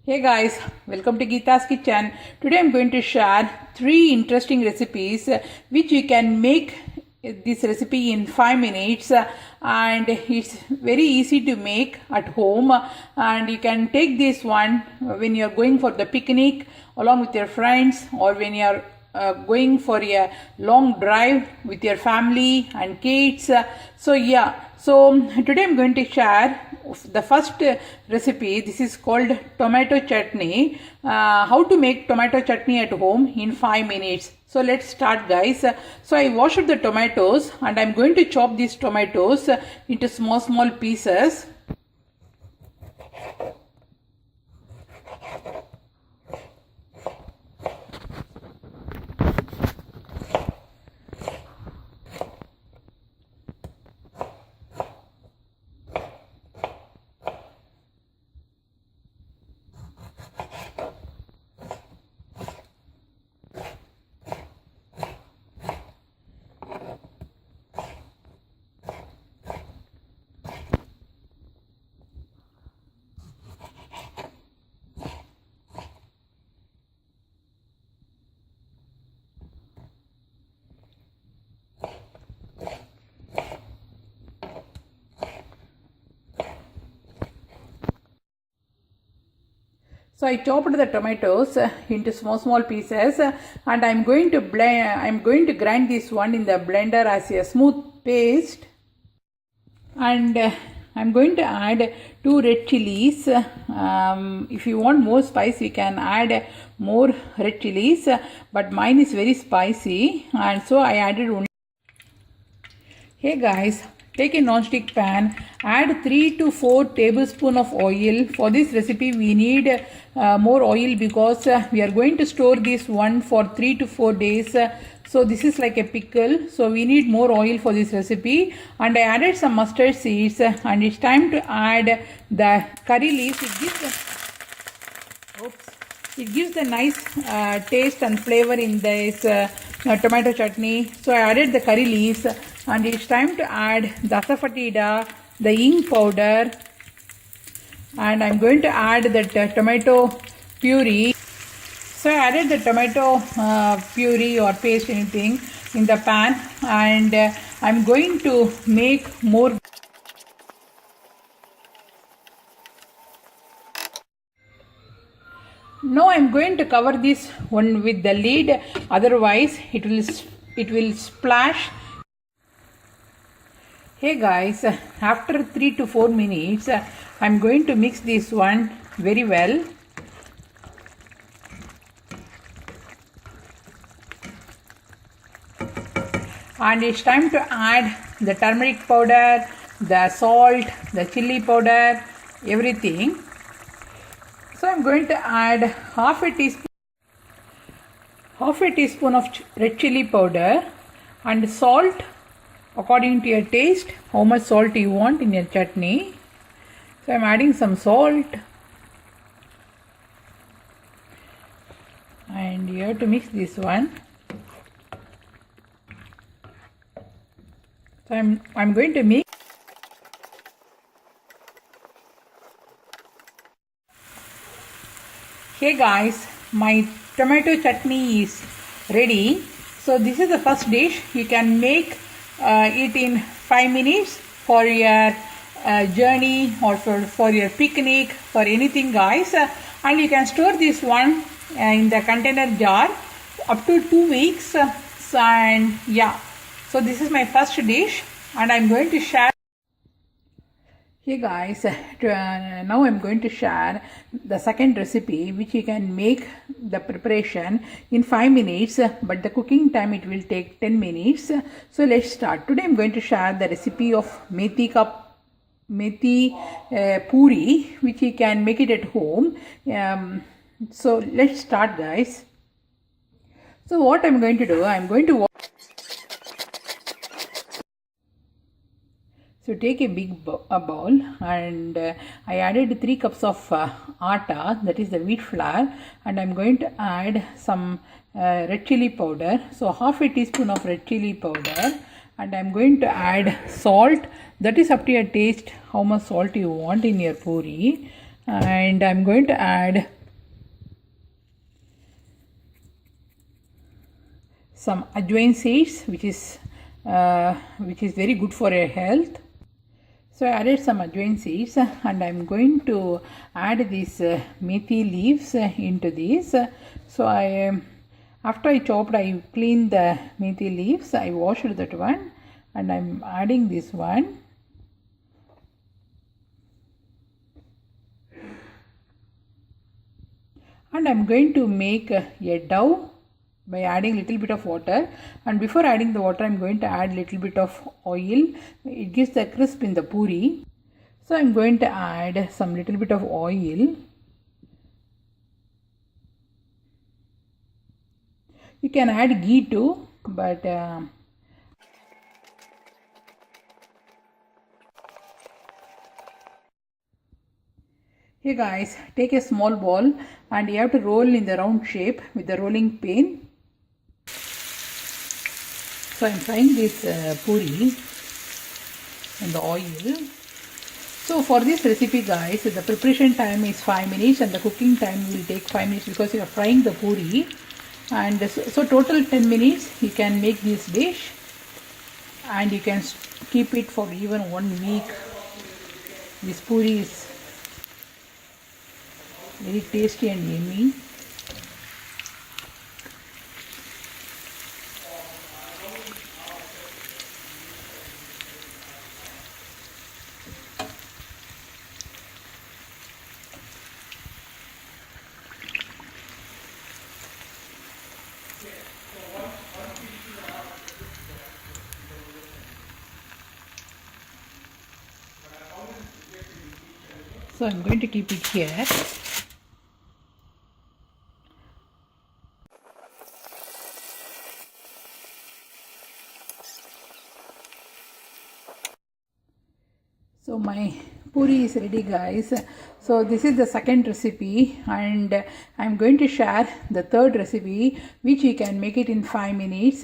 Hey guys, welcome to Geeta's Kitchen. Today I'm going to share 3 interesting recipes which you can make this recipe in 5 minutes and it's very easy to make at home, and you can take this one when you're going for the picnic along with your friends, or when you're going for a long drive with your family and kids. So today I'm going to share the first recipe. This is called tomato chutney. How to make tomato chutney at home in 5 minutes. So let's start, guys. So I washed the tomatoes and I'm going to chop these tomatoes into small pieces. So I chopped the tomatoes into small pieces, and I'm going to grind this one in the blender as a smooth paste. And I'm going to add 2 red chilies. If you want more spice, you can add more red chilies, but mine is very spicy, and so I added only. Hey guys, take a non-stick pan, add 3 to 4 tablespoons of oil. For this recipe we need more oil because we are going to store this one for 3 to 4 days. So this is like a pickle, so we need more oil for this recipe. And I added some mustard seeds, and it's time to add the curry leaves. It gives the nice taste and flavor in this tomato chutney. So I added the curry leaves, and it's time to add the asafoetida, the ink powder, and I'm going to add the tomato puree. So I added the tomato puree or paste, anything, in the pan, and I'm going to make more. Now I'm going to cover this one with the lid, otherwise it will splash. Hey guys, after 3 to 4 minutes, I'm going to mix this one very well. And it's time to add the turmeric powder, the salt, the chili powder, everything. So I'm going to add half a teaspoon of red chili powder, and salt according to your taste, how much salt you want in your chutney. So I'm adding some salt, and you have to mix this one. So I'm going to mix. Hey guys, my tomato chutney is ready. So this is the first dish. You can make it in 5 minutes for your journey, or for your picnic, for anything, guys. And you can store this one in the container jar up to 2 weeks. And yeah, so this is my first dish, and I'm going to share. Hey guys, now I'm going to share the second recipe, which you can make the preparation in 5 minutes, but the cooking time it will take 10 minutes. So let's start. Today I'm going to share the recipe of methi puri, which you can make it at home. So let's start, guys. So what I'm going to do, I'm going to So take a big bowl, and I added 3 cups of atta, that is the wheat flour, and I'm going to add some red chili powder. So half a teaspoon of red chili powder, and I'm going to add salt. That is up to your taste, how much salt you want in your puri. and I'm going to add some ajwain seeds, which is very good for your health. So I added some ajwain seeds, and I'm going to add these methi leaves into this. So after I chopped, I cleaned the methi leaves. I washed that one, and I'm adding this one. And I'm going to make a dough by adding little bit of water, and before adding the water I'm going to add little bit of oil. It gives the crisp in the puri. So I'm going to add some little bit of oil. You can add ghee too, but here guys, take a small ball and you have to roll in the round shape with the rolling pin. So I'm frying this puri in the oil. So for this recipe guys, the preparation time is 5 minutes and the cooking time will take 5 minutes because you are frying the puri. And so total 10 minutes you can make this dish, and you can keep it for even 1 week. This puri is very tasty and yummy. So I'm going to keep it here. So my puri is ready guys. So this is the second recipe, and I'm going to share the third recipe which you can make it in 5 minutes.